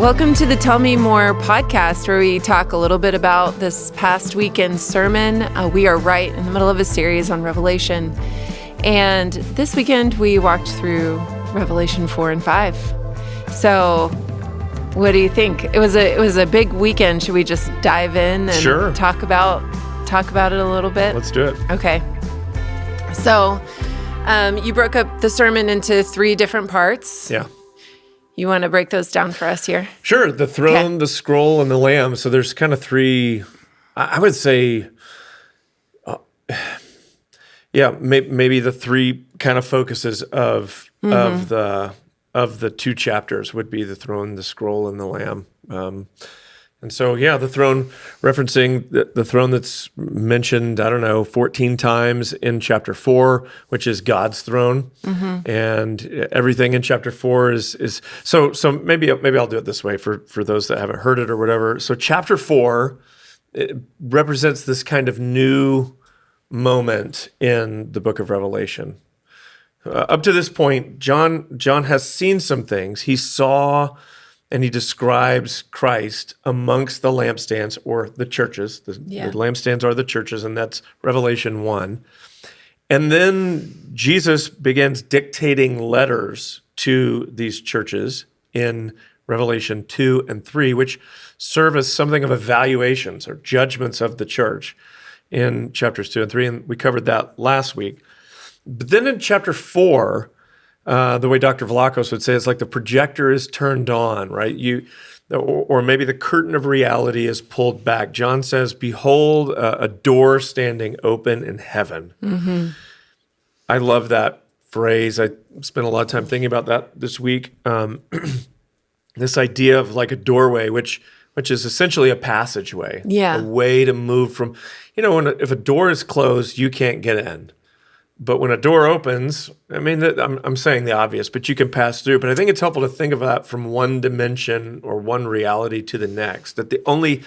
Welcome to the Tell Me More podcast, where we talk a little bit about this past weekend's sermon. We are right in the middle of a series on Revelation. And this weekend, we walked through Revelation 4 and 5. So what do you think? It was a big weekend. Should we just dive in and talk about it a little bit? Let's do it. Okay. So you broke up the sermon into 3 different parts. Yeah. You want to break those down for us here? Sure. The throne, the scroll, and the lamb. So there's kind of 3, I would say, maybe the 3 kind of focuses of the 2 chapters would be the throne, the scroll, and the lamb. And so, the throne, referencing the throne that's mentioned, 14 times in chapter 4, which is God's throne. Mm-hmm. And everything in chapter 4 is so maybe I'll do it this way for those that haven't heard it or whatever. So chapter 4, it represents this kind of new moment in the book of Revelation. Up to this point, John has seen some things. He saw and he describes Christ amongst the lampstands, or the churches. The lampstands are the churches, and that's Revelation 1. And then Jesus begins dictating letters to these churches in Revelation 2 and 3, which serve as something of evaluations or judgments of the church in chapters 2 and 3. And we covered that last week. But then in chapter 4, the way Dr. Vlachos would say, it's like the projector is turned on, right? Or maybe the curtain of reality is pulled back. John says, "Behold, a door standing open in heaven." Mm-hmm. I love that phrase. I spent a lot of time thinking about that this week. This idea of like a doorway, which is essentially a passageway, a way to move from, if a door is closed, you can't get in. But when a door opens, I'm saying the obvious, but you can pass through. But I think it's helpful to think of that from one dimension or one reality to the next, that the only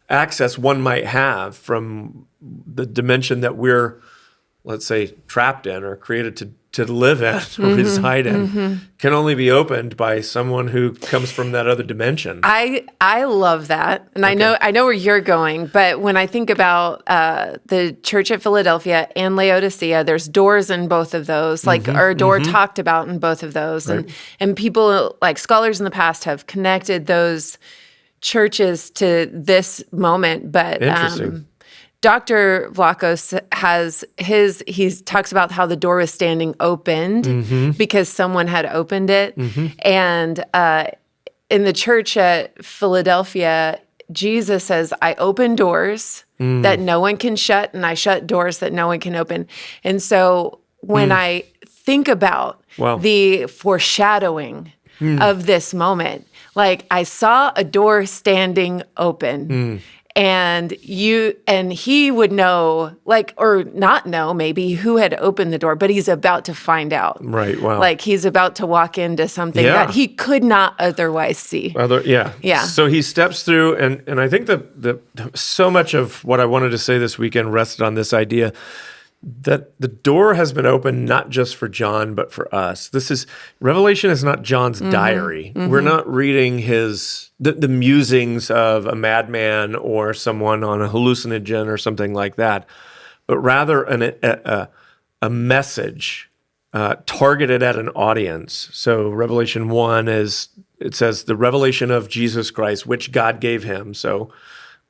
access one might have from the dimension that we're, let's say, trapped in or created to live in or reside in can only be opened by someone who comes from that other dimension. I love that. And okay. I know where you're going, but when I think about the church at Philadelphia and Laodicea, there's doors in both of those, or a door talked about in both of those. Right. And people, like scholars in the past, have connected those churches to this moment. But interesting. Dr. Vlachos he talks about how the door was standing opened because someone had opened it. Mm-hmm. And in the church at Philadelphia, Jesus says, "I open doors that no one can shut, and I shut doors that no one can open." And so when I think about the foreshadowing of this moment, like I saw a door standing open. And he would know, or not know maybe who had opened the door, but he's about to find out. Right, wow. Like he's about to walk into something that he could not otherwise see. Yeah. So he steps through, and I think that so much of what I wanted to say this weekend rested on this idea that the door has been opened not just for John, but for us. Revelation is not John's diary. Mm-hmm. We're not reading the musings of a madman or someone on a hallucinogen or something like that, but rather a message targeted at an audience. So Revelation 1 it says the revelation of Jesus Christ, which God gave him. So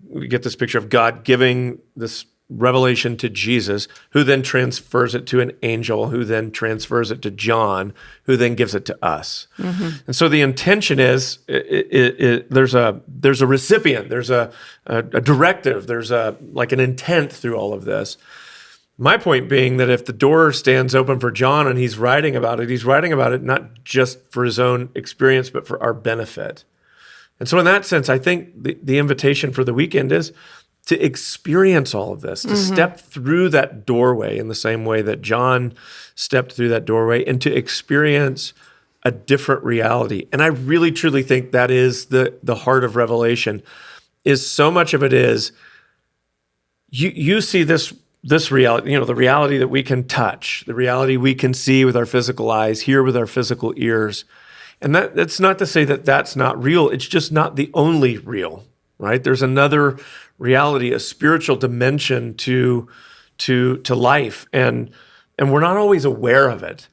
we get this picture of God giving this revelation to Jesus, who then transfers it to an angel, who then transfers it to John, who then gives it to us. Mm-hmm. And so the intention is there's a recipient, there's a directive, there's like an intent through all of this. My point being that if the door stands open for John and he's writing about it not just for his own experience, but for our benefit. And so in that sense, I think the invitation for the weekend is to experience all of this, to step through that doorway in the same way that John stepped through that doorway, and to experience a different reality. And I really, truly think that is the heart of Revelation, is so much of it is, you see this reality, the reality that we can touch, the reality we can see with our physical eyes, hear with our physical ears. And that's not to say that that's not real. It's just not the only real, right? There's another reality, a spiritual dimension to life, and we're not always aware of it.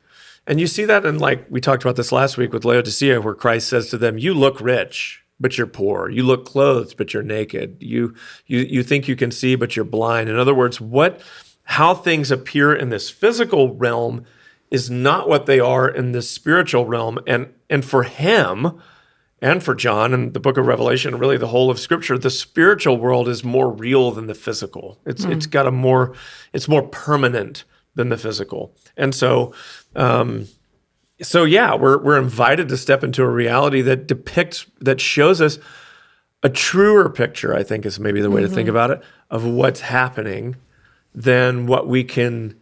And you see that in, like, we talked about this last week with Laodicea, where Christ says to them, you look rich, but you're poor. You look clothed, but you're naked. You think you can see, but you're blind. In other words, how things appear in this physical realm is not what they are in this spiritual realm. And for him and for John and the book of Revelation, really the whole of Scripture, the spiritual world is more real than the physical. It's it's more permanent than the physical. And so we're invited to step into a reality that shows us a truer picture, I think is maybe the way to think about it, of what's happening than what we can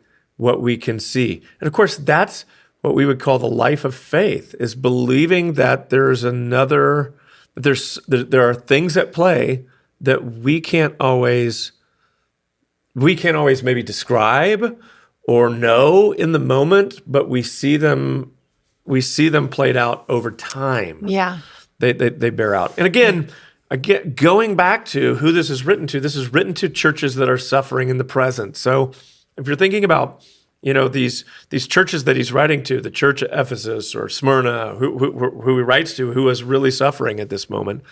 see. And of course, that's what we would call the life of faith, is believing that there are things at play that we can't always maybe describe or know in the moment, but we see them played out over time. Yeah. They bear out. And again, going back to who this is written to churches that are suffering in the present. So if you're thinking about, these churches that he's writing to, the church at Ephesus or Smyrna, who he writes to, who is really suffering at this moment,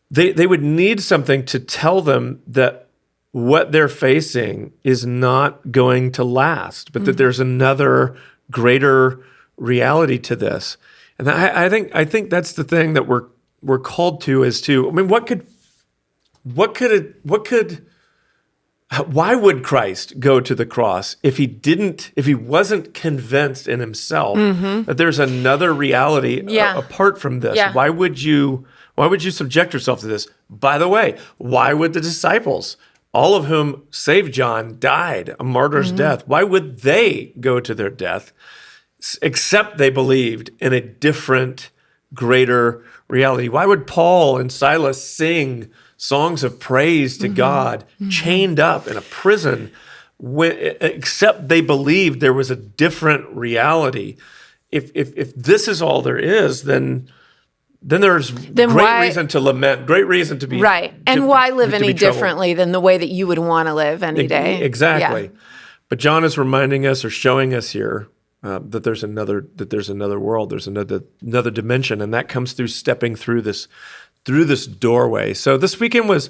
they would need something to tell them that what they're facing is not going to last, but that there's another greater reality to this. And I think that's the thing that we're called to, is to, I mean, why would Christ go to the cross if he wasn't convinced in himself that there's another reality apart from this? Yeah. Why would you subject yourself to this? By the way, why would the disciples, all of whom, save John, died a martyr's death, why would they go to their death except they believed in a different, greater reality? Why would Paul and Silas sing songs of praise to God, chained up in a prison, except they believed there was a different reality? If this is all there is, then there's great reason to lament, great reason to be right. And why live any differently than the way that you would want to live any day? Exactly. Yeah. But John is reminding us, or showing us here, that there's another world, there's another dimension, and that comes through stepping through this doorway. So this weekend was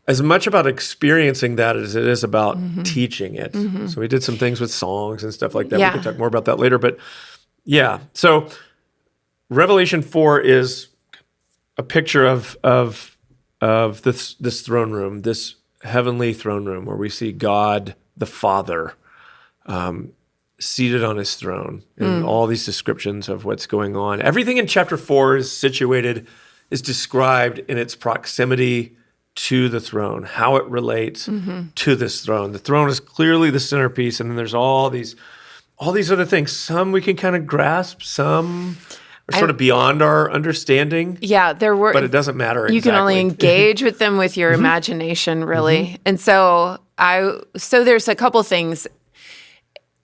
as much about experiencing that as it is about teaching it. So we did some things with songs and stuff like that. Yeah. We can talk more about that later. But yeah, so Revelation 4 is a picture of this throne room, this heavenly throne room, where we see God the Father seated on his throne, and all these descriptions of what's going on. Everything in chapter 4 is described in its proximity to the throne, how it relates to this throne. The throne is clearly the centerpiece, and then there's all these other things. Some we can kind of grasp, some are sort of beyond our understanding. Yeah, but it doesn't matter exactly. You can only engage with them with your imagination, really. And so there's a couple things.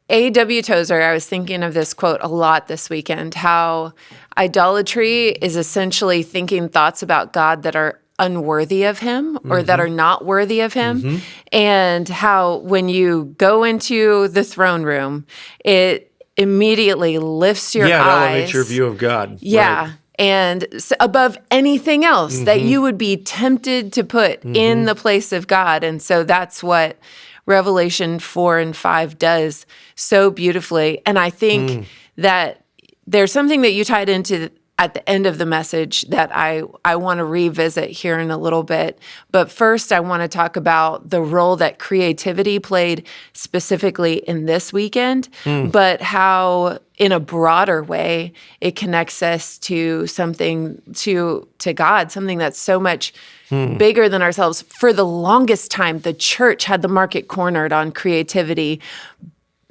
A.W. Tozer, I was thinking of this quote a lot this weekend, how idolatry is essentially thinking thoughts about God that are unworthy of him or that are not worthy of him, and how when you go into the throne room, it immediately lifts your eyes. Yeah, it elevates your view of God. Yeah. Right. And above anything else that you would be tempted to put in the place of God. And so that's what Revelation 4 and 5 does so beautifully. And I think that there's something that you tied into at the end of the message that I want to revisit here in a little bit. But first, I want to talk about the role that creativity played specifically in this weekend, but how in a broader way it connects us to something, to God, something that's so much bigger than ourselves. For the longest time, the church had the market cornered on creativity,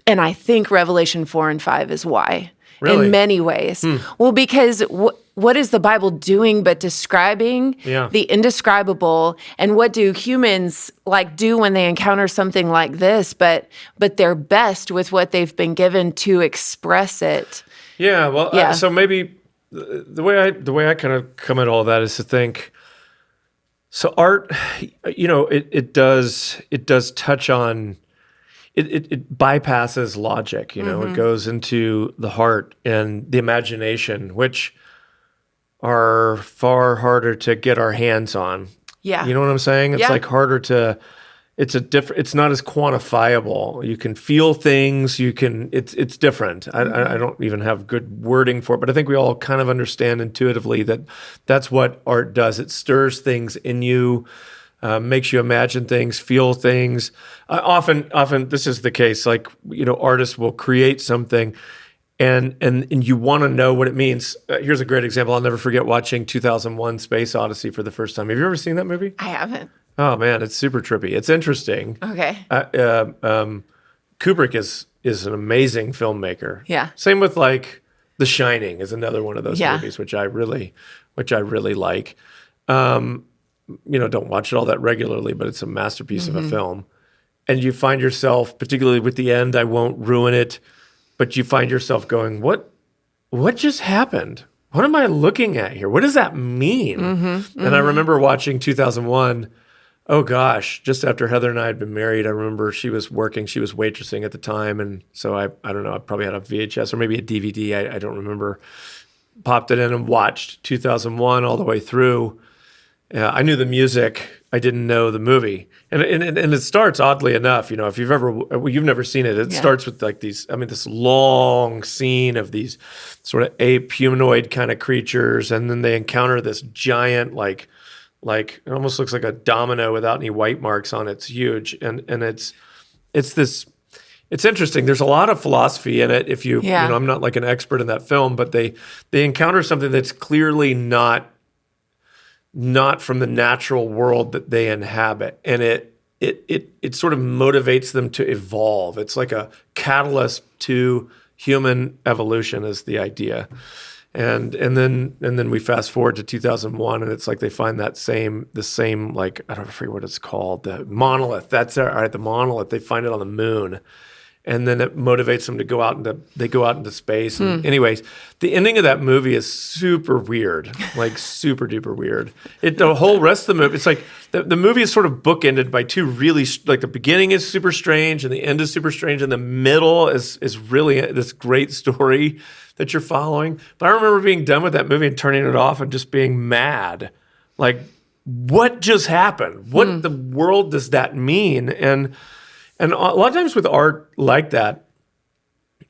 and I think Revelation 4 and 5 is why. Really? In many ways. Well, because what is the Bible doing but describing the indescribable? And what do humans do when they encounter something like this? But they're best with what they've been given to express it Yeah, well, Yeah. so maybe the way I kind of come at all that is to think. So art, it does touch on it bypasses logic. It goes into the heart and the imagination, which are far harder to get our hands on. Yeah. You know what I'm saying? It's like harder to. It's not as quantifiable. You can feel things. It's different. I don't even have good wording for it, but I think we all kind of understand intuitively that that's what art does. It stirs things in you, makes you imagine things, feel things. Often this is the case. Like, artists will create something and you want to know what it means. Here's a great example. I'll never forget watching 2001 Space Odyssey for the first time. Have you ever seen that movie? I haven't. Oh man, it's super trippy. It's interesting. Okay. Kubrick is an amazing filmmaker. Yeah. Same with like The Shining is another one of those movies which I really like. Don't watch it all that regularly, but it's a masterpiece of a film. And you find yourself, particularly with the end, I won't ruin it, but you find yourself going, what just happened? What am I looking at here? What does that mean? And I remember watching 2001. Oh gosh, just after Heather and I had been married, I remember she was waitressing at the time. And so I don't know, I probably had a VHS or maybe a DVD, I don't remember. Popped it in and watched 2001 all the way through. I knew the music, I didn't know the movie. And it starts oddly enough, if you've never seen it, it starts with like this long scene of these sort of ape humanoid kind of creatures. And then they encounter this giant, like it almost looks like a domino without any white marks on it. It's huge. And it's interesting. There's a lot of philosophy in it. I'm not like an expert in that film, but they encounter something that's clearly not from the natural world that they inhabit. And it sort of motivates them to evolve. It's like a catalyst to human evolution is the idea. And then we fast forward to 2001, and it's like they find the same like, I don't forget what it's called, the monolith. That's all right, the monolith. They find it on the moon, and then it motivates them to go out into space. And anyways, the ending of that movie is super weird, like super duper weird. The whole rest of the movie, it's like the movie is sort of bookended by two really, like the beginning is super strange and the end is super strange, and the middle is really this great story that you're following. But I remember being done with that movie and turning it off and just being mad. Like, what just happened? What in the world does that mean? And a lot of times with art like that,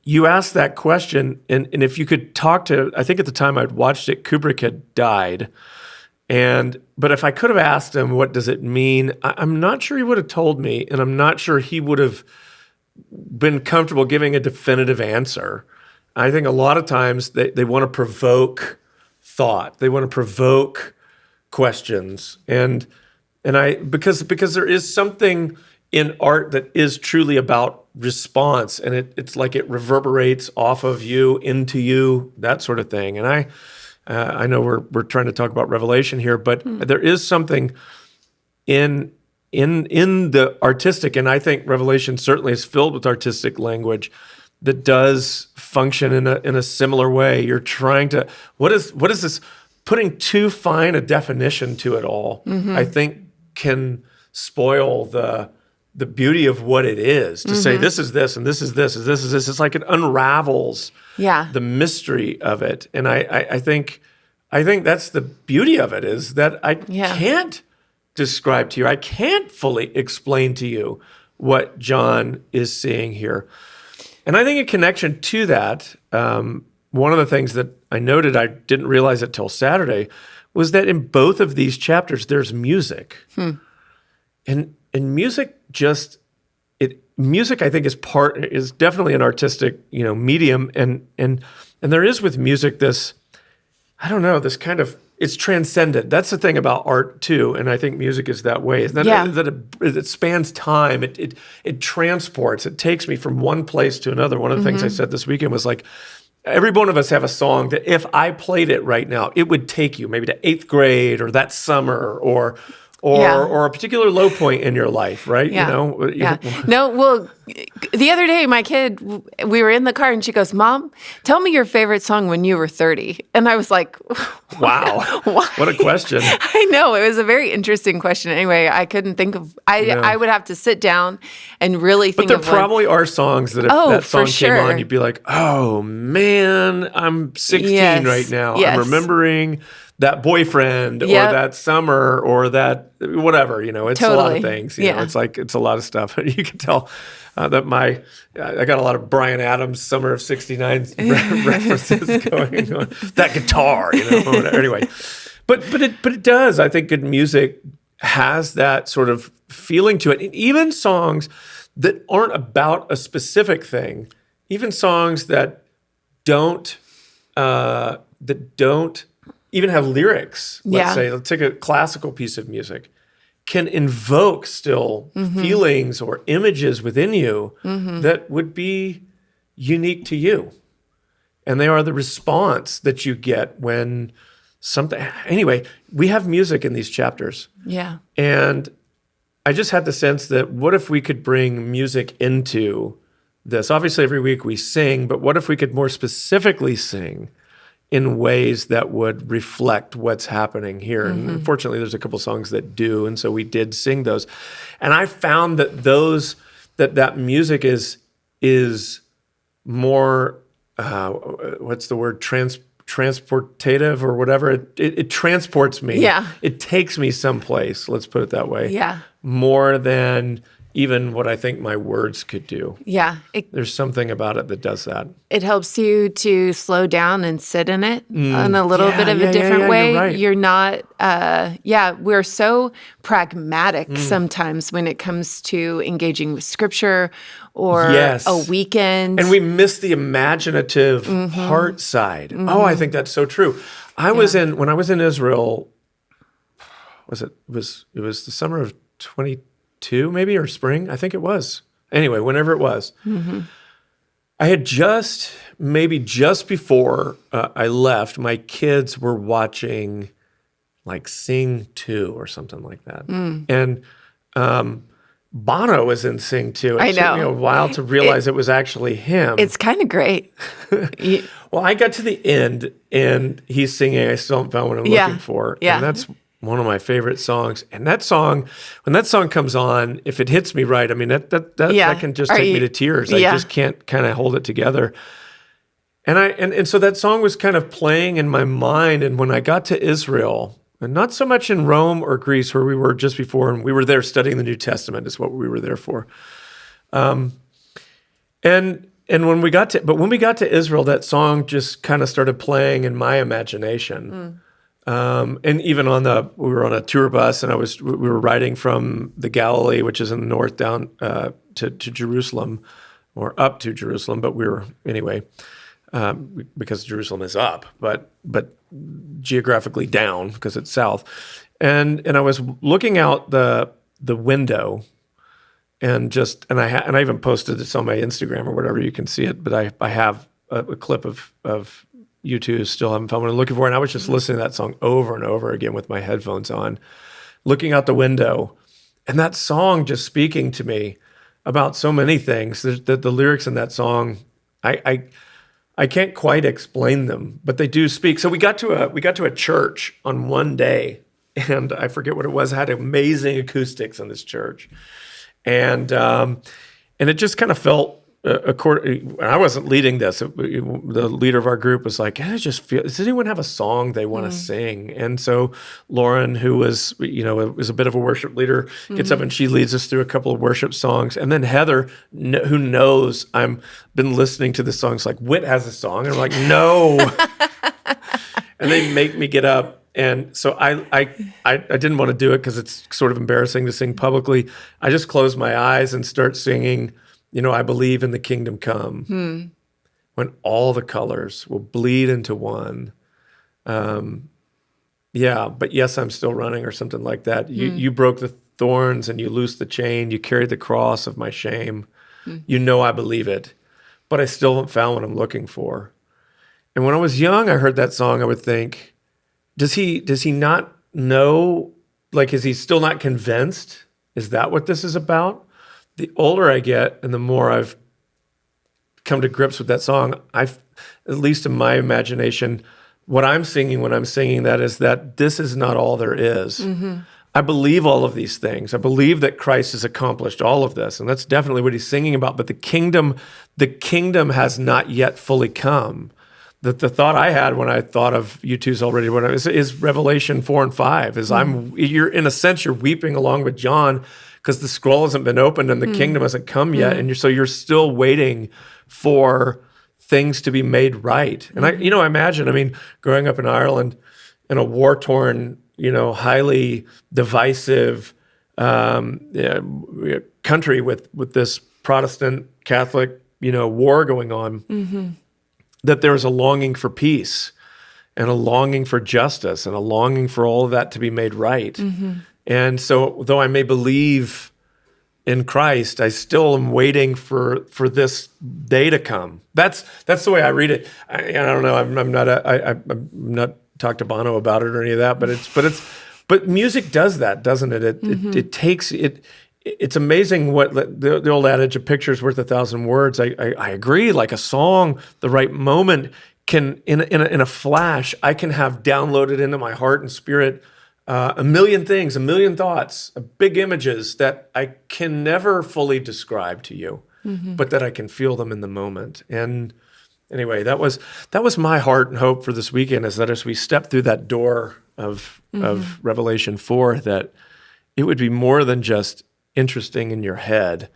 you ask that question, and if you could talk to, I think at the time I'd watched it, Kubrick had died. But if I could have asked him, what does it mean? I'm not sure he would have told me, and I'm not sure he would have been comfortable giving a definitive answer. I think a lot of times they want to provoke thought. They want to provoke questions. And because there is something in art that is truly about response, and it's like it reverberates off of you, into you, that sort of thing. And I know we're trying to talk about Revelation here, but there is something in the artistic, and I think Revelation certainly is filled with artistic language that does function in a similar way. You're trying to, what is this, putting too fine a definition to it all, I think can spoil the beauty of what it is. To say this is this and this is this and this is this, it's like it unravels the mystery of it. And I think that's the beauty of it, is that I can't describe to you, I can't fully explain to you what John is seeing here. And I think a connection to that, one of the things that I noted, I didn't realize it till Saturday, was that in both of these chapters, there's music. And music music I think is definitely an artistic, medium. And there is with music this, I don't know, this kind of, it's transcendent. That's the thing about art too, and I think music is that way. Is that it spans time. It transports. It takes me from one place to another. One of the things I said this weekend was like, every one of us have a song that if I played it right now, it would take you maybe to 8th grade or that summer or or a particular low point in your life, right? Yeah. You know? Yeah. No, well, the other day, my kid, we were in the car and she goes, "Mom, tell me your favorite song when you were 30." And I was like, Wow. Why? What a question. I know. It was a very interesting question. Anyway, I couldn't think of, I would have to sit down and really think But of there probably are songs that if that for song came sure. on, you'd be like, oh man, I'm 16 Yes. right now. Yes. I'm remembering that boyfriend or Yep. that summer or that whatever, you know, it's a lot of Totally. things. You know, it's like, it's a lot of stuff. You can tell that I got a lot of Bryan Adams Summer of 69 references going on. That guitar, you know, whatever. Anyway. But it does. I think good music has that sort of feeling to it. And even songs that aren't about a specific thing, even songs that don't even have lyrics. Let's take a classical piece of music, can invoke still feelings or images within you that would be unique to you. And they are the response that you get when something. Anyway, we have music in these chapters. Yeah. And I just had the sense that what if we could bring music into this? Obviously, every week we sing, but what if we could more specifically sing in ways that would reflect what's happening here? And unfortunately, there's a couple songs that do, and so we did sing those. And I found that that music is more what's the word, transportative or whatever. It transports me. Yeah. It takes me someplace. Let's put it that way. Yeah. More than even what I think my words could do. Yeah. There's something about it that does that. It helps you to slow down and sit in it in a little bit of a different way. You're right. You're not, we're so pragmatic sometimes when it comes to engaging with scripture or a weekend. And we miss the imaginative heart side. Oh, I think that's so true. When I was in Israel, it was the summer of 22 maybe, or spring, I think it was. Anyway, whenever it was. I had just before I left, my kids were watching like Sing 2 or something like that. And Bono was in Sing 2. It took me a while to realize it was actually him. It's kind of great. Well, I got to the end and he's singing I Still Haven't Found What I'm Looking For. Yeah. And that's one of my favorite songs. And that song, when that song comes on, if it hits me right, I mean, that can just take me to tears. I just can't kind of hold it together. And so that song was kind of playing in my mind. And when I got to Israel, and not so much in Rome or Greece where we were just before, and we were there studying the New Testament is what we were there for. And when we got to Israel, that song just kind of started playing in my imagination. And even we were on a tour bus, and we were riding from the Galilee, which is in the north, down to Jerusalem, or up to Jerusalem. But we were anyway, because Jerusalem is up, but geographically down because it's south. And I was looking out the window, and I even posted this on my Instagram or whatever. You can see it, but I have a clip of You Two Still Haven't Found What I'm Looking For. And I was just listening to that song over and over again with my headphones on, looking out the window, and that song just speaking to me about so many things. The lyrics in that song, I can't quite explain them, but they do speak. So we got to a church on one day, and I forget what it was. It had amazing acoustics in this church, and it just kind of felt. I wasn't leading this. The leader of our group was like, does anyone have a song they want to sing? And so Lauren, who was a bit of a worship leader, gets up and she leads us through a couple of worship songs. And then Heather, who knows I've been listening to the songs, like, Whit has a song. And I'm like, no. And they make me get up. And so I didn't want to do it because it's sort of embarrassing to sing publicly. I just close my eyes and start singing, I believe in the kingdom come, when all the colors will bleed into one. But yes, I'm still running, or something like that. You broke the thorns and you loosed the chain. You carried the cross of my shame. I believe it, but I still haven't found what I'm looking for. And when I was young, I heard that song. I would think, does he not know like, is he still not convinced? Is that what this is about? The older I get and the more I've come to grips with that song, at least in my imagination, what I'm singing when I'm singing that is that this is not all there is. I believe all of these things. I believe that Christ has accomplished all of this, and that's definitely what he's singing about. But the kingdom has not yet fully come. The thought I had when I thought of U2's already what is Revelation 4 and 5. You're in a sense you're weeping along with John because the scroll hasn't been opened and the kingdom hasn't come yet, and you're still waiting for things to be made right. And I imagine, growing up in Ireland in a war-torn, highly divisive country with this Protestant Catholic, war going on, that there was a longing for peace and a longing for justice and a longing for all of that to be made right. And so though I may believe in Christ, I still am waiting for this day to come. That's the way I read it. I don't know. I'm not talked to Bono about it or any of that, but music does that, doesn't it? It takes it. It's amazing what the old adage, "A picture's worth 1,000 words." I agree. Like a song, the right moment can, in a flash, I can have downloaded into my heart and spirit a million things, a million thoughts, big images that I can never fully describe to you, but that I can feel them in the moment. And anyway, that was my heart and hope for this weekend, is that as we step through that door of Revelation 4, that it would be more than just interesting in your head,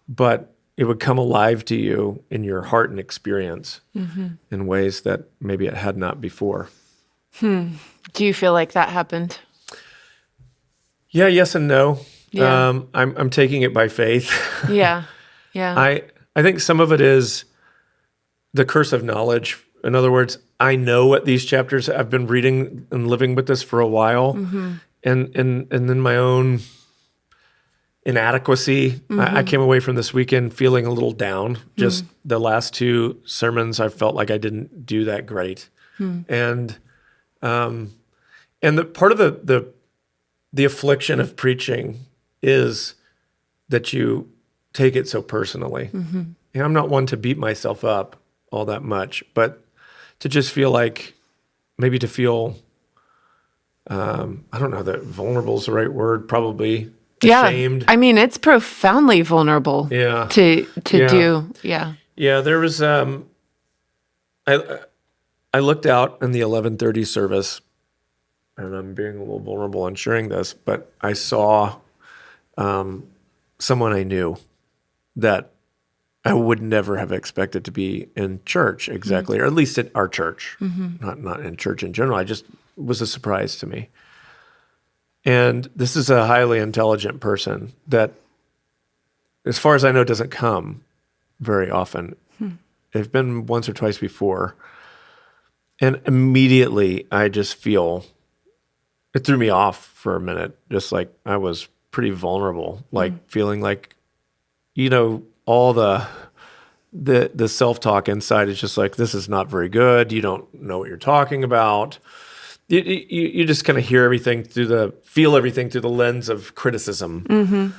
but it would come alive to you in your heart and experience in ways that maybe it had not before. Do you feel like that happened? Yeah, yes and no. Yeah. I'm taking it by faith. Yeah. I think some of it is the curse of knowledge. In other words, I know what these chapters, I've been reading and living with this for a while, and then my own inadequacy. I came away from this weekend feeling a little down. Just the last two sermons, I felt like I didn't do that great, and the part of the affliction of preaching is that you take it so personally. And I'm not one to beat myself up all that much, but to just feel like, maybe to feel, I don't know that vulnerable is the right word, probably ashamed. It's profoundly vulnerable to do. Yeah, there was, I looked out in the 11:30 service, and I'm being a little vulnerable on sharing this, but I saw someone I knew that I would never have expected to be in church exactly, or at least at our church, not in church in general. It was a surprise to me. And this is a highly intelligent person that, as far as I know, doesn't come very often. They've been once or twice before. And immediately I just feel, it threw me off for a minute, just like I was pretty vulnerable, like feeling like, all the self-talk inside is just like, this is not very good. You don't know what you're talking about. You just kind of feel everything through the lens of criticism.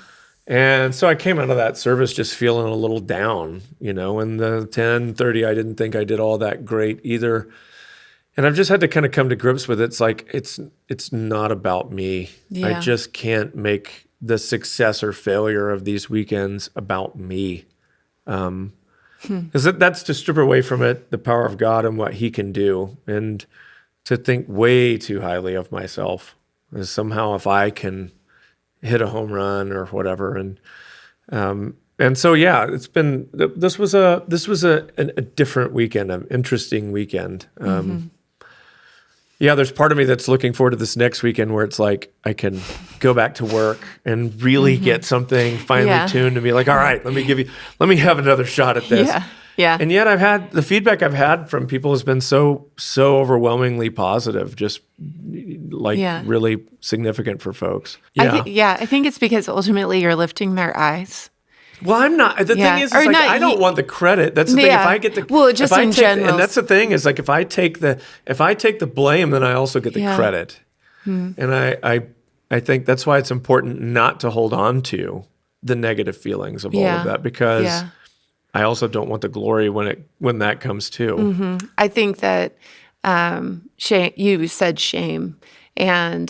And so I came out of that service just feeling a little down, in the 10:30, I didn't think I did all that great either. And I've just had to kind of come to grips with it. It's like, it's not about me. I just can't make the success or failure of these weekends about me. Because that's to strip away from it the power of God and what he can do, and to think way too highly of myself as somehow if I can hit a home run or whatever. And so, this was a different weekend, an interesting weekend. There's part of me that's looking forward to this next weekend where it's like I can go back to work and really get something finally tuned to be like, all right, let me have another shot at this. Yeah. And yet the feedback I've had from people has been so overwhelmingly positive, just really significant for folks. I think it's because ultimately you're lifting their eyes. Well, I'm not. The thing is like, I don't want the credit. That's the thing. If I get the general, and that's the thing is like if I take the blame, then I also get the credit. And I think that's why it's important not to hold on to the negative feelings of all of that, because I also don't want the glory when that comes too. I think that shame. You said shame, and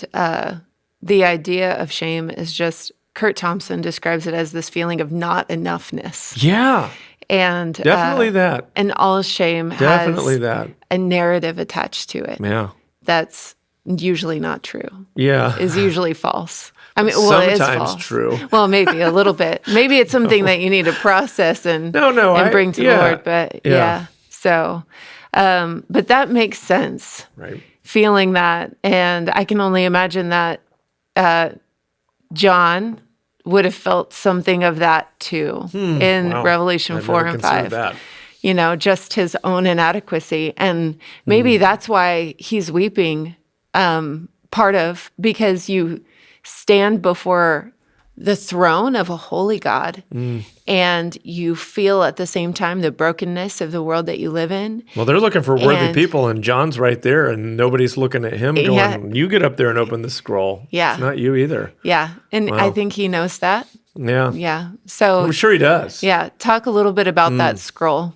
the idea of shame is just, Kurt Thompson describes it as this feeling of not enoughness. Yeah. And definitely that. And all shame Definitely has a narrative attached to it. Yeah. That's usually not true. Yeah. Is usually false. I mean, Sometimes it is false. True. Well, maybe a little bit. Maybe it's something that you need to process and bring to the Lord. But so, but that makes sense. Right. Feeling that, and I can only imagine that John would have felt something of that too in Revelation 4 and 5. That. Just his own inadequacy. And maybe that's why he's weeping, because you stand before the throne of a holy God and you feel at the same time the brokenness of the world that you live in. Well, they're looking for worthy people, and John's right there, and nobody's looking at him going, you get up there and open the scroll. Yeah. It's not you either. Yeah. And I think he knows that. Yeah. Yeah. So I'm sure he does. Yeah. Talk a little bit about that scroll.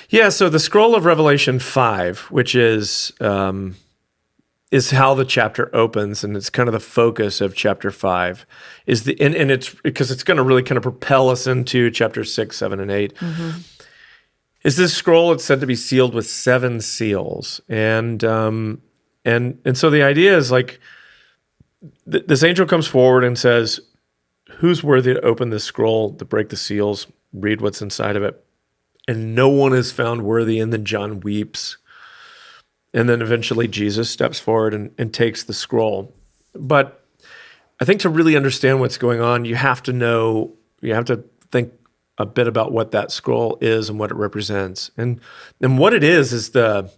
Yeah. So the scroll of Revelation 5, which is how the chapter opens, and it's kind of the focus of chapter 5, is and it's because it's going to really kind of propel us into chapter 6, 7, and 8. Is this scroll? It's said to be sealed with 7 seals, and so the idea is like this angel comes forward and says, "Who's worthy to open this scroll, to break the seals, read what's inside of it?" And no one is found worthy, and then John weeps. And then eventually Jesus steps forward and takes the scroll. But I think to really understand what's going on, you have to think a bit about what that scroll is and what it represents. And what it is the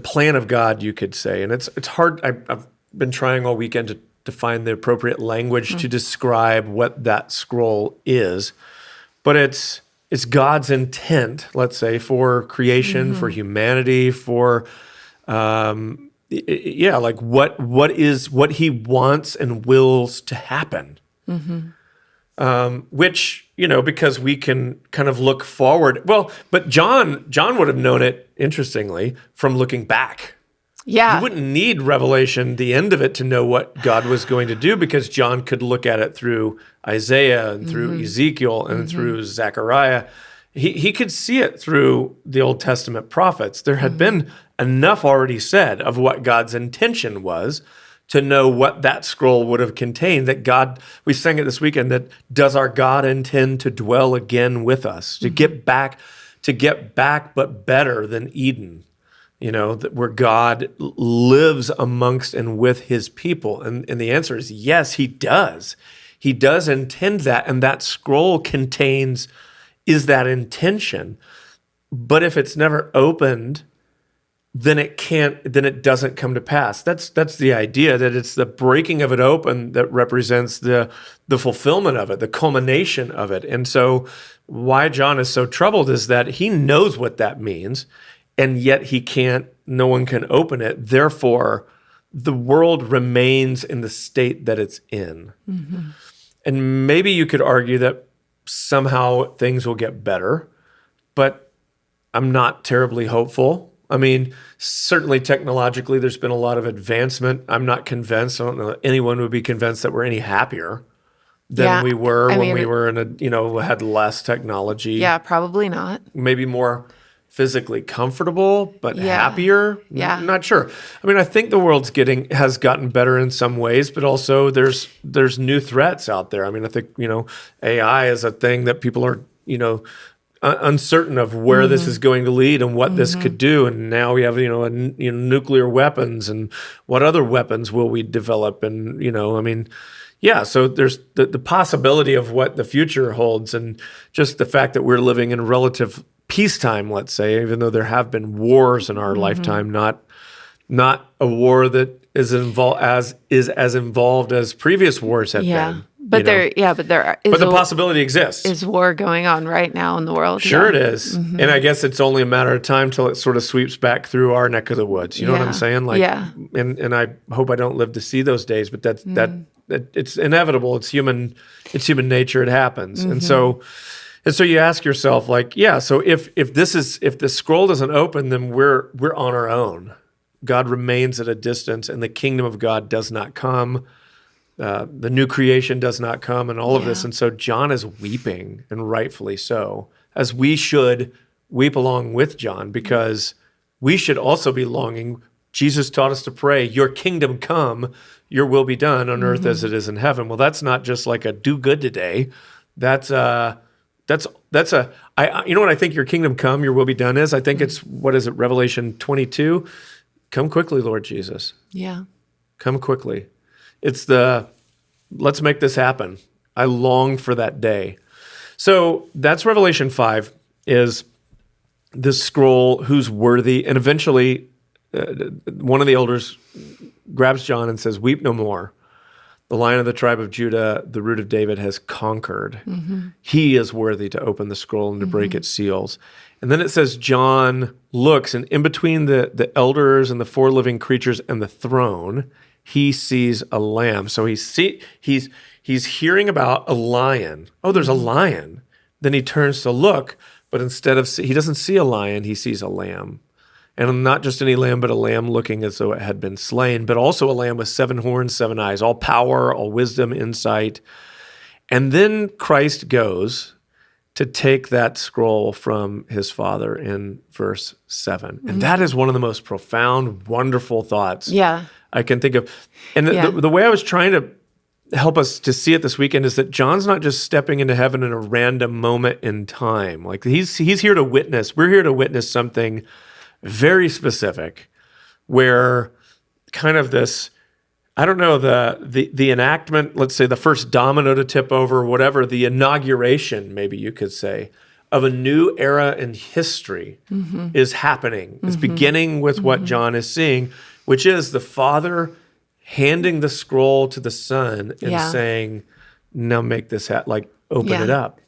plan of God, you could say. And it's hard. I've been trying all weekend to find the appropriate language to describe what that scroll is. But it's God's intent, let's say, for creation, for humanity, for like what he wants and wills to happen. Which, because we can kind of look forward. Well, but John would have known it, interestingly, from looking back. Yeah. You wouldn't need Revelation, the end of it, to know what God was going to do, because John could look at it through Isaiah and through Ezekiel and through Zechariah. He could see it through the Old Testament prophets. There had been enough already said of what God's intention was to know what that scroll would have contained, that God, we sang it this weekend, that does our God intend to dwell again with us, to get back, but better than Eden. Where God lives amongst and with his people. And the answer is yes, he does. He does intend that, and that scroll is that intention. But if it's never opened, then it doesn't come to pass. That's the idea, that it's the breaking of it open that represents the fulfillment of it, the culmination of it. And so why John is so troubled is that he knows what that means, and yet no one can open it. Therefore, the world remains in the state that it's in. And maybe you could argue that somehow things will get better, but I'm not terribly hopeful. I mean, certainly technologically, there's been a lot of advancement. I'm not convinced. I don't know that anyone would be convinced that we're any happier than we were when we were had less technology. Yeah, probably not. Maybe more physically comfortable, but happier? Yeah. Not sure. I mean, I think the world's has gotten better in some ways, but also there's new threats out there. I mean, I think, AI is a thing that people are, uncertain of where this is going to lead and what this could do. And now we have, nuclear weapons, and what other weapons will we develop? And, so there's the possibility of what the future holds, and just the fact that we're living in relative peacetime, let's say, even though there have been wars in our lifetime, not a war that is as involved as previous wars have been. But there is but the possibility exists. Is war going on right now in the world? Sure, it is. And I guess it's only a matter of time till it sort of sweeps back through our neck of the woods. You know what I'm saying? Like, and I hope I don't live to see those days. But that it's inevitable. It's human nature. It happens. And so you ask yourself, like, so if the scroll doesn't open, then we're on our own. God remains at a distance, and the kingdom of God does not come. The new creation does not come, and all of this. And so John is weeping, and rightfully so, as we should weep along with John, because we should also be longing. Jesus taught us to pray, "Your kingdom come, your will be done on earth as it is in heaven." Well, that's not just like a do good today. That's you know what I think your kingdom come, your will be done is? I think it's, what is it, Revelation 22? Come quickly, Lord Jesus. Yeah. Come quickly. It's let's make this happen. I long for that day. So that's Revelation 5, is this scroll, who's worthy. And eventually one of the elders grabs John and says, "Weep no more. The Lion of the tribe of Judah, the Root of David, has conquered. He is worthy to open the scroll and to break its seals." And then it says John looks, and in between the elders and the four living creatures and the throne, he sees a lamb. So he's hearing about a lion. Oh, there's a lion. Then he turns to look, but he doesn't see a lion, he sees a lamb. And not just any lamb, but a lamb looking as though it had been slain, but also a lamb with 7 horns, 7 eyes, all power, all wisdom, insight. And then Christ goes to take that scroll from his Father in verse 7. And that is one of the most profound, wonderful thoughts I can think of. And the way I was trying to help us to see it this weekend is that John's not just stepping into heaven in a random moment in time. Like he's here to witness. We're here to witness something very specific, where kind of this, I don't know, the enactment, let's say the first domino to tip over, whatever, the inauguration, maybe you could say, of a new era in history is happening. It's beginning with what John is seeing, which is the Father handing the scroll to the Son and saying, "Now make this open it up."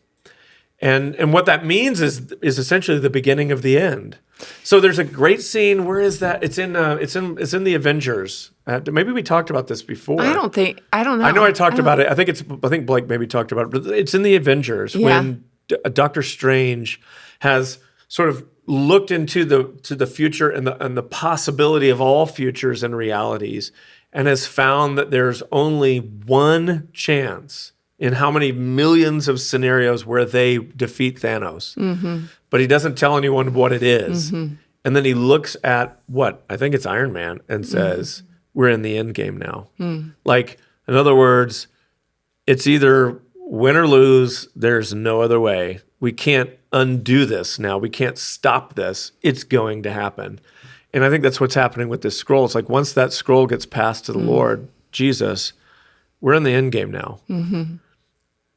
And what that means is essentially the beginning of the end. So there's a great scene. Where is that? It's in the Avengers. Maybe we talked about this before. I don't know. I know I talked about it. I think Blake maybe talked about it. But it's in the Avengers when Doctor Strange has sort of looked into the future and the possibility of all futures and realities, and has found that there's only one chance in how many millions of scenarios where they defeat Thanos. But he doesn't tell anyone what it is. And then he looks at what? I think it's Iron Man, and says, "We're in the end game now." Like, in other words, it's either win or lose. There's no other way. We can't undo this now. We can't stop this. It's going to happen. And I think that's what's happening with this scroll. It's like once that scroll gets passed to the Lord, Jesus, we're in the end game now.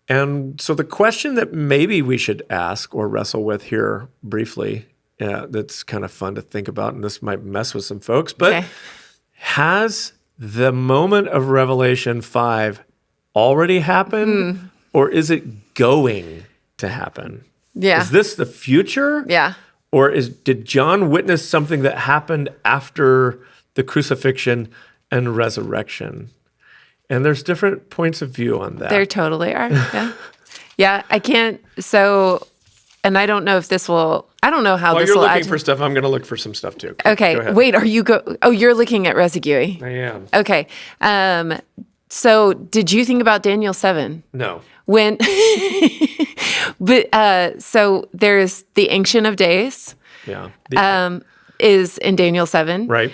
And so the question that maybe we should ask or wrestle with here briefly, that's kind of fun to think about, and this might mess with some folks, but has the moment of Revelation 5 already happened, or is it going to happen? Is this the future? Or did John witness something that happened after the crucifixion and resurrection? And there's different points of view on that. There totally are. I can't. So, and I don't know if this will. I don't know how While this will. While you're looking for stuff, I'm going to look for some stuff too. Okay. Wait. Are you Oh, you're looking at Resegui. I am. Okay. So, did you think about Daniel 7? No. When, but so there's the Ancient of Days. Is in Daniel 7. Right.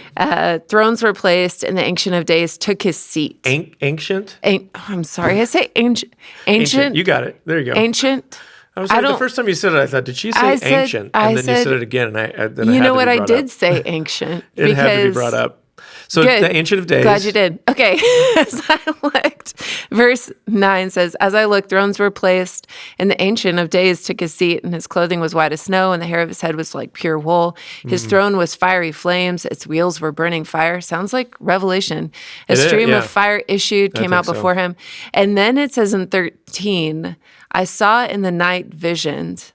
Thrones were placed, and the Ancient of Days took his seat. Ancient? I'm sorry, I say ancient. You got it. There you go. Ancient. I was like, the first time you said it, I thought, did she say ancient? And then you said it again, and then you know what? I did say ancient. It had to be brought up. So Good. the Ancient of Days. Glad you did. Okay. As I looked, Verse 9 says, as I looked, thrones were placed, and the Ancient of Days took his seat, and his clothing was white as snow, and the hair of his head was like pure wool. His throne was fiery flames. Its wheels were burning fire. Sounds like Revelation. A stream of fire came out before him. And then it says in 13, I saw in the night visions,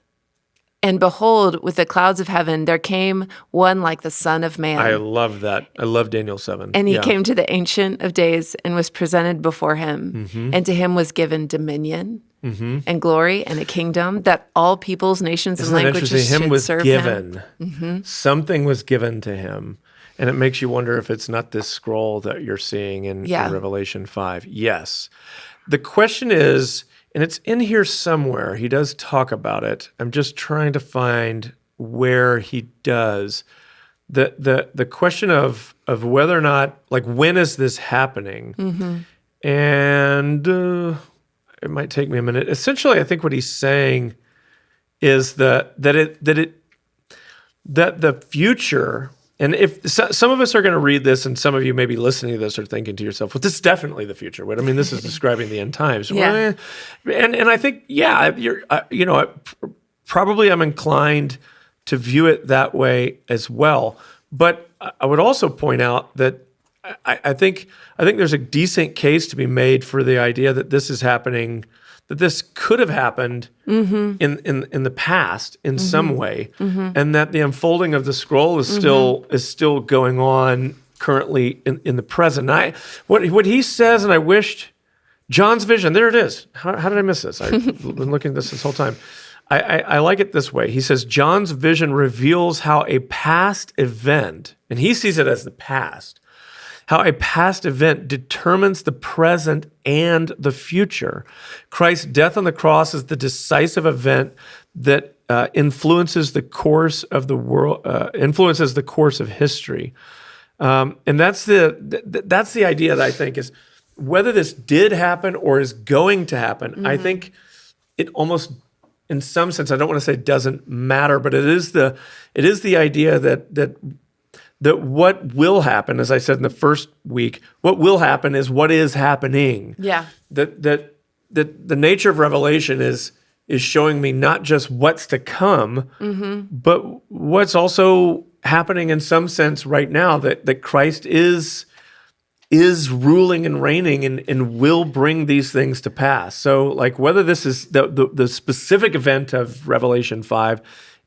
and behold, with the clouds of heaven, there came one like the Son of Man. I love that. I love Daniel 7. And he came to the Ancient of Days and was presented before him. And to him was given dominion and glory and a kingdom that all peoples, nations, and languages should serve him. Something was given to him. And it makes you wonder if it's not this scroll that you're seeing in Revelation 5. Yes. The question is, and it's in here somewhere. He does talk about it. I'm just trying to find where he does. The question of whether or not, like, when is this happening? And it might take me a minute. Essentially, I think what he's saying is that the future. And if some of us are going to read this, and some of you maybe listening to this are thinking to yourself, "Well, this is definitely the future." I mean, this is describing the end times. And I think, you're, probably I'm inclined to view it that way as well. But I would also point out that I think there's a decent case to be made for the idea that this is happening. That this could have happened in the past in some way, and that the unfolding of the scroll is still going on currently in the present. And what he says, and I wished John's vision. There it is. How did I miss this? I've been looking at this whole time. I like it this way. He says John's vision reveals how a past event, and he sees it as the past. How a past event determines the present and the future. Christ's death on the cross is the decisive event that influences the course of the world, influences the course of history, and that's the idea that I think is whether this did happen or is going to happen. I think it almost, in some sense, I don't want to say it doesn't matter, but it is the idea that what will happen, as I said in the first week, what will happen is what is happening. Yeah. That the nature of Revelation is showing me not just what's to come, but what's also happening in some sense right now, that Christ is ruling and reigning and will bring these things to pass. So, like, whether this is the specific event of Revelation 5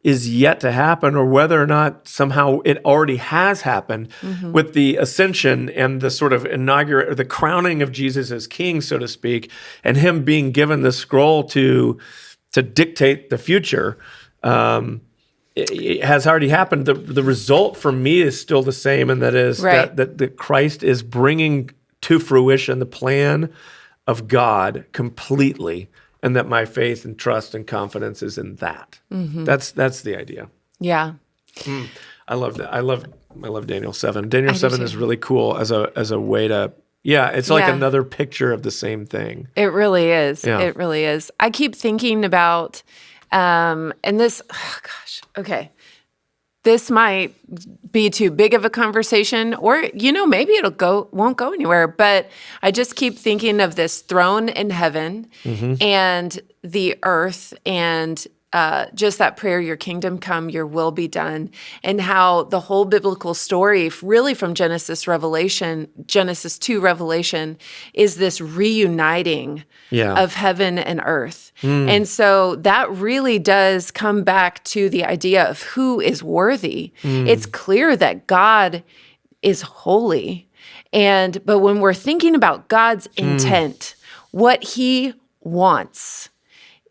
is yet to happen, or whether or not somehow it already has happened with the ascension and the sort of the crowning of Jesus as king, so to speak, and him being given the scroll to dictate the future, it has already happened. The result for me is still the same, and that is that Christ is bringing to fruition the plan of God completely, and that my faith and trust and confidence is in that. That's the idea. Yeah. I love that. I love Daniel 7. Daniel 7 is really cool as a way to, it's like another picture of the same thing. It really is. Yeah. It really is. I keep thinking about, and this, okay. This might be too big of a conversation, or, maybe won't go anywhere. But I just keep thinking of this throne in heaven and the earth, and just that prayer, your kingdom come, your will be done, and how the whole biblical story, really from Genesis to Revelation, is this reuniting of heaven and earth. And so that really does come back to the idea of who is worthy. It's clear that God is holy. But when we're thinking about God's intent, what he wants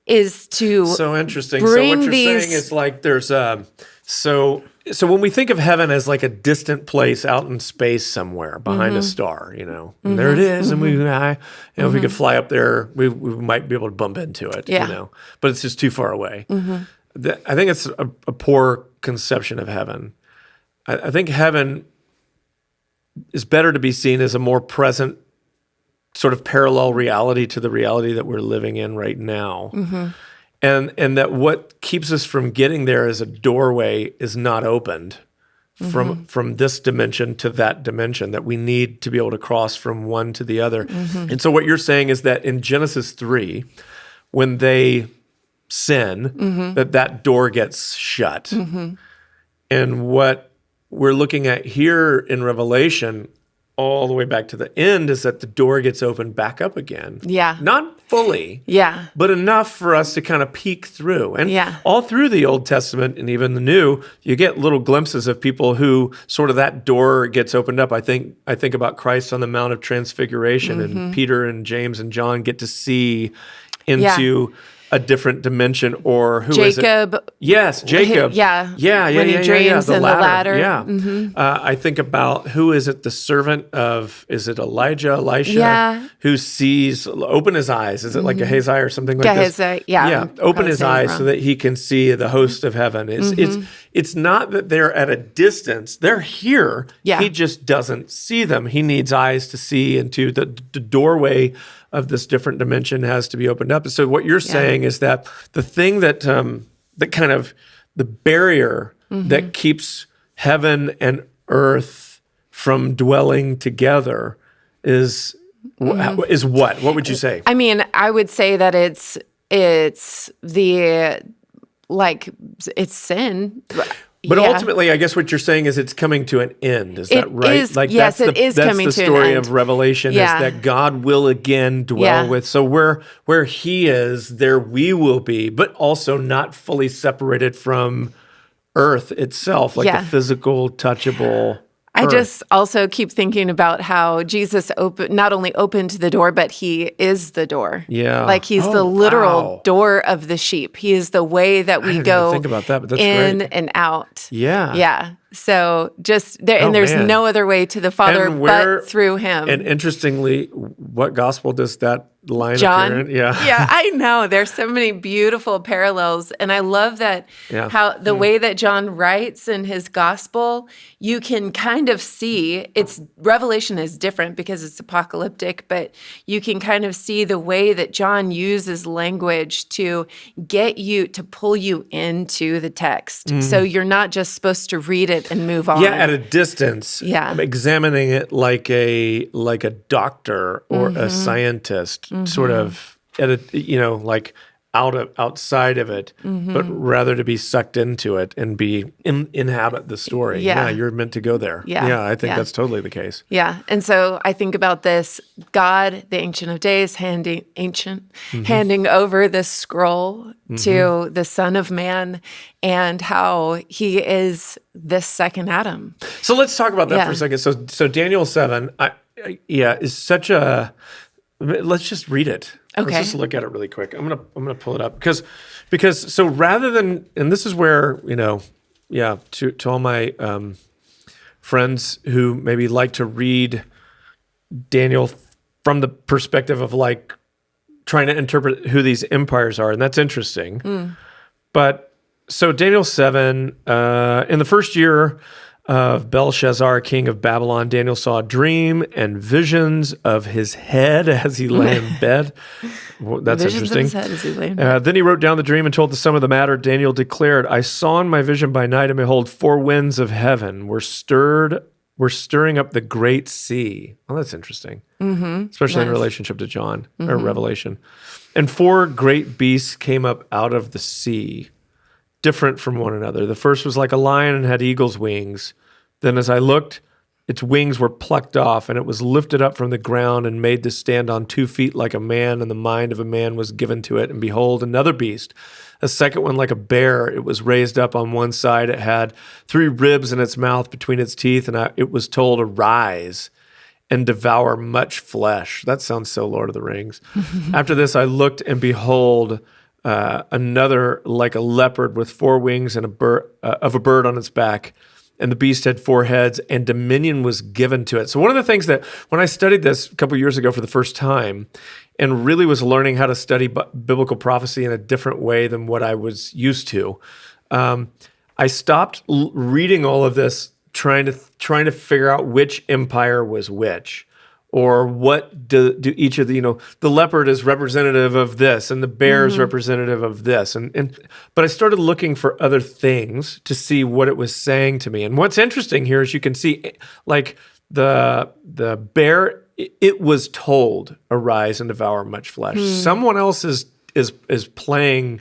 is to so interesting. So what you're saying is, like, there's so when we think of heaven as like a distant place out in space somewhere behind a star, and there it is, and if we could fly up there, we might be able to bump into it, but it's just too far away. I think it's a poor conception of heaven. I think heaven is better to be seen as a more present sort of parallel reality to the reality that we're living in right now. And that what keeps us from getting there as a doorway is not opened from this dimension to that dimension, that we need to be able to cross from one to the other. And so what you're saying is that in Genesis 3, when they sin, that door gets shut. And what we're looking at here in Revelation, all the way back to the end, is that the door gets opened back up again. Yeah. Not fully, but enough for us to kind of peek through. And all through the Old Testament and even the New, you get little glimpses of people who sort of that door gets opened up. I think about Christ on the Mount of Transfiguration, and Peter and James and John get to see into a different dimension, or who is it? Jacob. Yes, Jacob. When he dreams in the ladder. I think about, who is it? The servant of, is it Elijah, Elisha? Who sees, open his eyes. Is it like Gehazi or something like this? Gehazi, open his eyes so that he can see the host of heaven. It's not that they're at a distance. They're here. He just doesn't see them. He needs eyes to see into the doorway of this different dimension has to be opened up. So what you're saying is that the thing that that kind of the barrier that keeps heaven and earth from dwelling together is what? What would you say? I mean, I would say that it's the it's sin. But ultimately, I guess what you're saying is it's coming to an end. Is that right? Yes, it is coming to an end. That's the story of Revelation, is that God will again dwell with. So where he is, there we will be, but also not fully separated from earth itself, like the physical, touchable I just also keep thinking about how Jesus not only opened the door, but he is the door. Yeah. Like he's the literal door of the sheep. He is the way that we go think about that, but that's in great. and out. Yeah. Yeah. So just there, and there's no other way to the Father but through him. And interestingly, what gospel does that line John? appear in? Yeah. Yeah, I know. There's so many beautiful parallels. And I love that how the way that John writes in his gospel, you can kind of see Revelation is different because it's apocalyptic, but you can kind of see the way that John uses language to get you, to pull you into the text. Mm. So you're not just supposed to read it and move on. Yeah, at a distance. Yeah. Examining it like a doctor or a scientist, sort of at a, like outside of it, but rather to be sucked into it and inhabit the story. Yeah, you're meant to go there. Yeah, I think that's totally the case. Yeah, and so I think about this God, the Ancient of Days, handing over this scroll to the Son of Man, and how he is this second Adam. So let's talk about that for a second. So Daniel 7, is such a. Let's just read it. Okay. Let's just look at it really quick. I'm gonna pull it up because so rather than, and this is where to all my friends who maybe like to read Daniel from the perspective of like trying to interpret who these empires are, and that's interesting. But so Daniel 7, in the first year of Belshazzar, king of Babylon, Daniel saw a dream and visions of his head as he lay in bed. Well, that's visions interesting. Of his head as he lay in bed. Then he wrote down the dream and told the sum of the matter. Daniel declared, I saw in my vision by night, and behold, 4 winds of heaven were stirring up the great sea. Well, that's interesting, especially in relationship to John or Revelation. And 4 great beasts came up out of the sea, different from one another. The first was like a lion and had eagle's wings. Then as I looked, its wings were plucked off, and it was lifted up from the ground and made to stand on 2 feet like a man, and the mind of a man was given to it. And behold, another beast, a second one like a bear. It was raised up on one side. It had 3 ribs in its mouth between its teeth, and it was told, arise and devour much flesh. That sounds so Lord of the Rings. After this I looked, and behold, another like a leopard with 4 wings and of a bird on its back. And the beast had 4 heads, and dominion was given to it. So one of the things that, when I studied this a couple years ago for the first time, and really was learning how to study biblical prophecy in a different way than what I was used to, I stopped reading all of this, trying to figure out which empire was which, Or what do each of the, the leopard is representative of this and the bear is representative of this. But I started looking for other things to see what it was saying to me. And what's interesting here is you can see like the bear, it was told, arise and devour much flesh. Someone else is playing,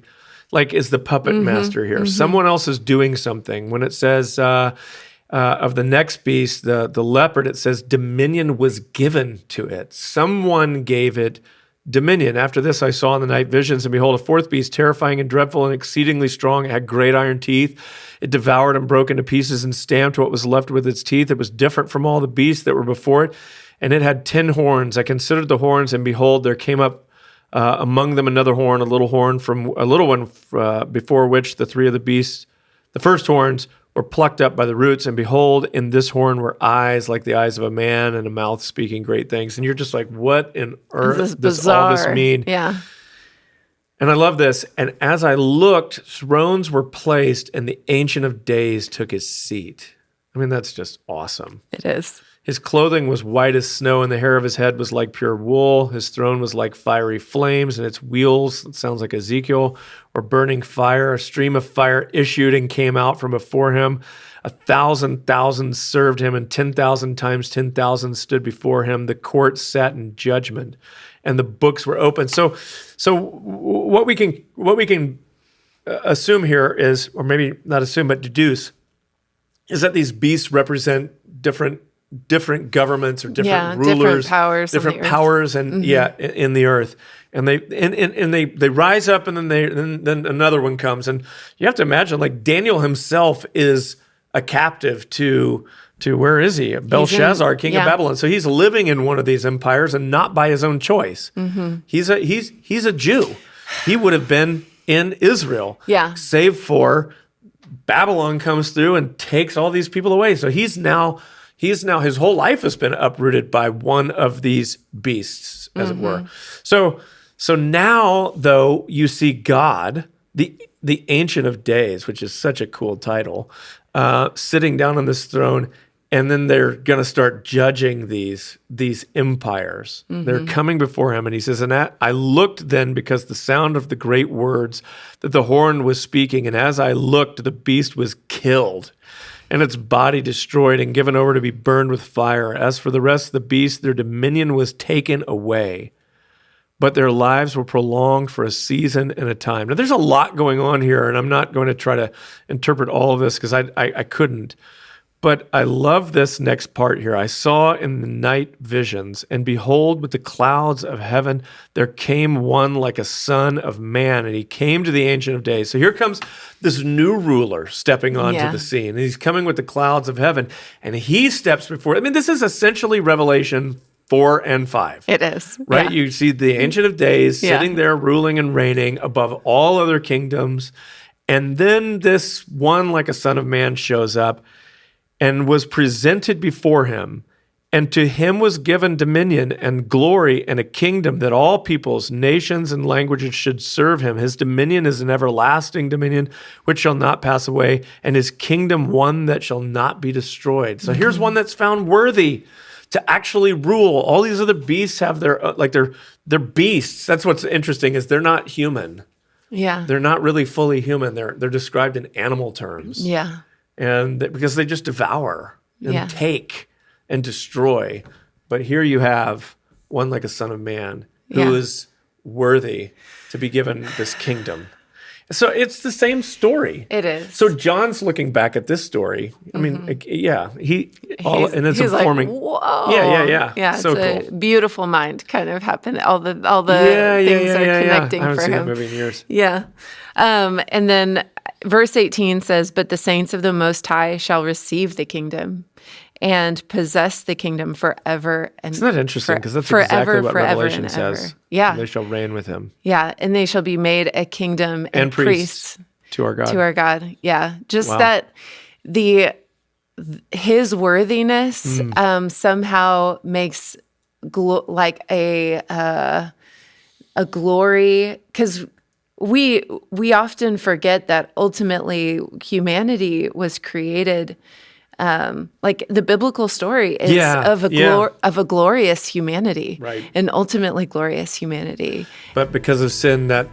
like is the puppet master here. Someone else is doing something. When it says, of the next beast, the leopard, it says dominion was given to it. Someone gave it dominion. After this, I saw in the night visions, and behold, a fourth beast, terrifying and dreadful and exceedingly strong. It had great iron teeth. It devoured and broke into pieces and stamped what was left with its teeth. It was different from all the beasts that were before it, and it had 10 horns. I considered the horns, and behold, there came up among them another horn, a little one before which the three of the beasts, the first horns, were plucked up by the roots, and behold, in this horn were eyes like the eyes of a man, and a mouth speaking great things. And you're just like, what in earth does all this mean? Yeah. And I love this. And as I looked, thrones were placed, and the Ancient of Days took his seat. I mean, that's just awesome. It is. His clothing was white as snow, and the hair of his head was like pure wool. His throne was like fiery flames, and its wheels, it sounds like Ezekiel, were burning fire. A stream of fire issued and came out from before him. 1,000 served him, and 10,000 times 10,000 stood before him. The court sat in judgment, and the books were opened. So what we can assume here is, or maybe not assume, but deduce, is that these beasts represent different governments or different rulers, different powers, and in the earth, and they rise up, and then another one comes, and you have to imagine, like, Daniel himself is a captive to where is he? Belshazzar, king of Babylon. So he's living in one of these empires, and not by his own choice. He's a Jew. He would have been in Israel, save for Babylon comes through and takes all these people away. So he's now his whole life has been uprooted by one of these beasts, as it were. So now, though, you see God, the Ancient of Days, which is such a cool title, sitting down on this throne, and then they're going to start judging these empires. They're coming before him, and he says, "And I looked then, because the sound of the great words that the horn was speaking, and as I looked, the beast was killed, and its body destroyed and given over to be burned with fire. As for the rest of the beasts, their dominion was taken away, but their lives were prolonged for a season and a time." Now, there's a lot going on here, and I'm not going to try to interpret all of this because I couldn't. But I love this next part here. I saw in the night visions, and behold, with the clouds of heaven, there came one like a son of man, and he came to the Ancient of Days. So here comes this new ruler stepping onto the scene. And he's coming with the clouds of heaven, and he steps before. I mean, this is essentially Revelation 4 and 5. It is. Right? You see the Ancient of Days sitting there ruling and reigning above all other kingdoms. And then this one like a son of man shows up and was presented before him. And to him was given dominion and glory and a kingdom that all peoples, nations, and languages should serve him. His dominion is an everlasting dominion which shall not pass away, and his kingdom one that shall not be destroyed. So here's one that's found worthy to actually rule. All these other beasts have they're beasts. That's what's interesting, is they're not human. Yeah. They're not really fully human. They're described in animal terms. Yeah. And because they just devour and take and destroy. But here you have one like a son of man who is worthy to be given this kingdom. So it's the same story. It is. So John's looking back at this story. I mean, and it's informing. Like, whoa. Yeah. Yeah, so it's cool. a beautiful mind kind of happened. All the things are connecting I haven't for seen him. that movie in years. Yeah. And then verse 18 says, "But the saints of the Most High shall receive the kingdom and possess the kingdom forever and Isn't that interesting? Because that's forever, exactly what forever Revelation and says. ever. Yeah. They shall reign with him. Yeah. And they shall be made a kingdom and priests to our God. To our God. Yeah. Just Wow. that his worthiness somehow makes like a glory, because we often forget that ultimately humanity was created like the biblical story is of a glorious humanity, right? An ultimately glorious humanity. But because of sin, that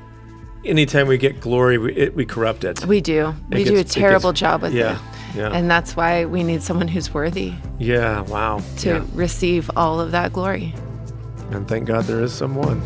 anytime we get glory, we corrupt it. We do. We do a terrible job with it. Yeah. And that's why we need someone who's worthy. Yeah. Wow. To receive all of that glory. And thank God there is someone.